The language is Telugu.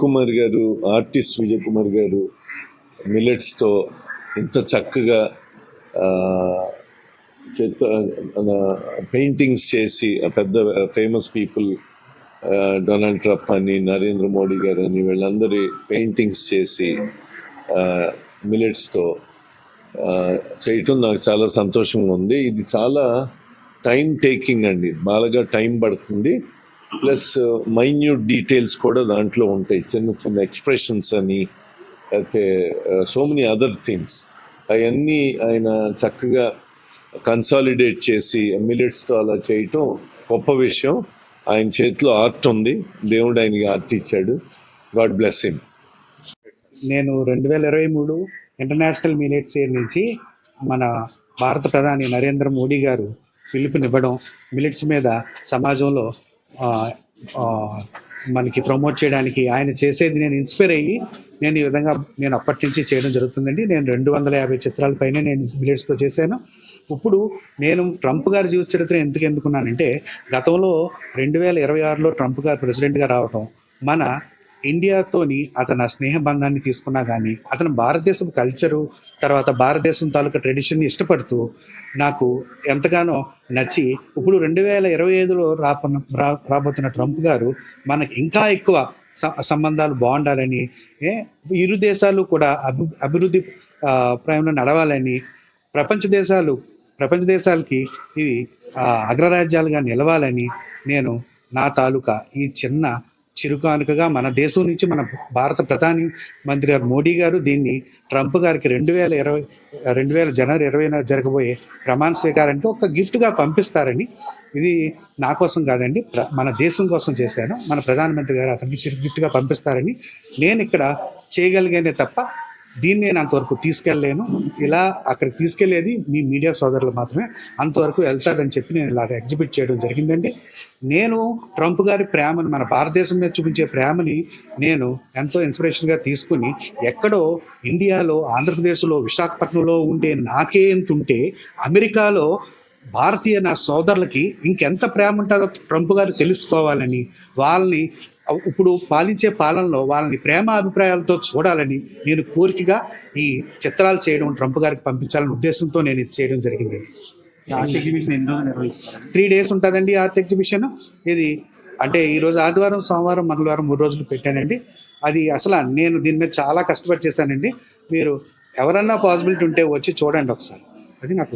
కుమార్ గారు, ఆర్టిస్ట్ విజయ్ కుమార్ గారు మిల్లెట్స్తో ఇంత చక్కగా పెయింటింగ్స్ చేసి పెద్ద ఫేమస్ పీపుల్ డొనాల్డ్ ట్రంప్ అని, నరేంద్ర మోడీ గారు అని, వీళ్ళందరి పెయింటింగ్స్ చేసి మిల్లెట్స్తో చేయటం నాకు చాలా సంతోషంగా ఉంది. ఇది చాలా టైం టేకింగ్ అండి, బాగా టైం పడుతుంది. ప్లస్ మైన్యూట్ డీటెయిల్స్ కూడా దాంట్లో ఉంటాయి, చిన్న చిన్న ఎక్స్ప్రెషన్స్ అని, అయితే సో మెనీ అదర్ థింగ్స్. అవన్నీ ఆయన చక్కగా కన్సాలిడేట్ చేసి మిల్లెట్స్తో అలా చేయటం గొప్ప విషయం. ఆయన చేతిలో ఆర్ట్ ఉంది, దేవుడు ఆయనకి ఆర్ట్ ఇచ్చాడు. God bless him. నేను 2023 ఇంటర్నేషనల్ మిల్లెట్స్ ఇయర్ నుంచి మన భారత ప్రధాని నరేంద్ర మోడీ గారు పిలుపునివ్వడం, మిల్లెట్స్ మీద సమాజంలో మనకి ప్రమోట్ చేయడానికి ఆయన చేసేది నేను ఇన్స్పైర్ అయ్యి నేను ఈ విధంగా నేను అప్పటి నుంచి చేయడం జరుగుతుందండి. నేను 250 చిత్రాల పైన నేను మిల్లెట్స్తో చేశాను. ఇప్పుడు నేను ట్రంప్ గారి జీవిత చరిత్ర ఎందుకున్నానంటే, గతంలో 2026లో ట్రంప్ గారు ప్రెసిడెంట్గా రావటం, మన ఇండియాతోని అతను స్నేహ బంధాన్ని తీసుకున్నా కానీ అతను భారతదేశం కల్చరు, తర్వాత భారతదేశం తాలూకా ట్రెడిషన్ని ఇష్టపడుతూ నాకు ఎంతగానో నచ్చి, ఇప్పుడు 2025లో రాబోతున్న ట్రంప్ గారు మనకి ఇంకా ఎక్కువ సంబంధాలు బాగుండాలని, ఇరు దేశాలు కూడా అభివృద్ధి ప్రయాణంలో నడవాలని, ప్రపంచ దేశాలకి ఇవి అగ్రరాజ్యాలుగా నిలవాలని నేను నా తాలూకా ఈ చిన్న చిరుకానుకగా మన దేశం నుంచి మన భారత ప్రధాని మంత్రి గారు మోడీ గారు దీన్ని ట్రంప్ గారికి 2020 జనవరి 20న జరగబోయే ప్రమాణ స్వీకారానికి ఒక గిఫ్ట్గా పంపిస్తారని, ఇది నా కోసం కాదండి, మన దేశం కోసం చేశాను, మన ప్రధానమంత్రి గారు అతనికి గిఫ్ట్గా పంపిస్తారని నేను ఇక్కడ చేయగలిగానే తప్ప దీన్ని నేను అంతవరకు తీసుకెళ్ళలేను. ఇలా అక్కడికి తీసుకెళ్లేది మీ మీడియా సోదరులు మాత్రమే, అంతవరకు వెళ్తారని చెప్పి నేను ఇలాగ ఎగ్జిబిట్ చేయడం జరిగిందండి. నేను ట్రంప్ గారి ప్రేమను, మన భారతదేశం మీద చూపించే ప్రేమని నేను ఎంతో ఇన్స్పిరేషన్గా తీసుకుని, ఎక్కడో ఇండియాలో, ఆంధ్రప్రదేశ్లో, విశాఖపట్నంలో ఉండే నాకే ఎంత ఉంటే అమెరికాలో భారతీయ నా సోదరులకి ఇంకెంత ప్రేమ ఉంటుందో ట్రంప్ గారు తెలుసుకోవాలని, వాళ్ళని ఇప్పుడు పాలించే పాలనలో వాళ్ళని ప్రేమ అభిప్రాయాలతో చూడాలని నేను కోరికగా ఈ చిత్రాలు చేయడం, ట్రంప్ గారికి పంపించాలనే ఉద్దేశంతో నేను ఇది చేయడం జరిగింది. 3 days ఉంటుందండి ఆర్ట్ ఎగ్జిబిషన్. ఇది అంటే ఈరోజు ఆదివారం, సోమవారం, మంగళవారం 3 రోజులు పెట్టానండి. అది అసలు నేను దీని మీద చాలా కష్టపడి చేశానండి. మీరు ఎవరన్నా పాసిబిలిటీ ఉంటే వచ్చి చూడండి ఒకసారి, అది నాకు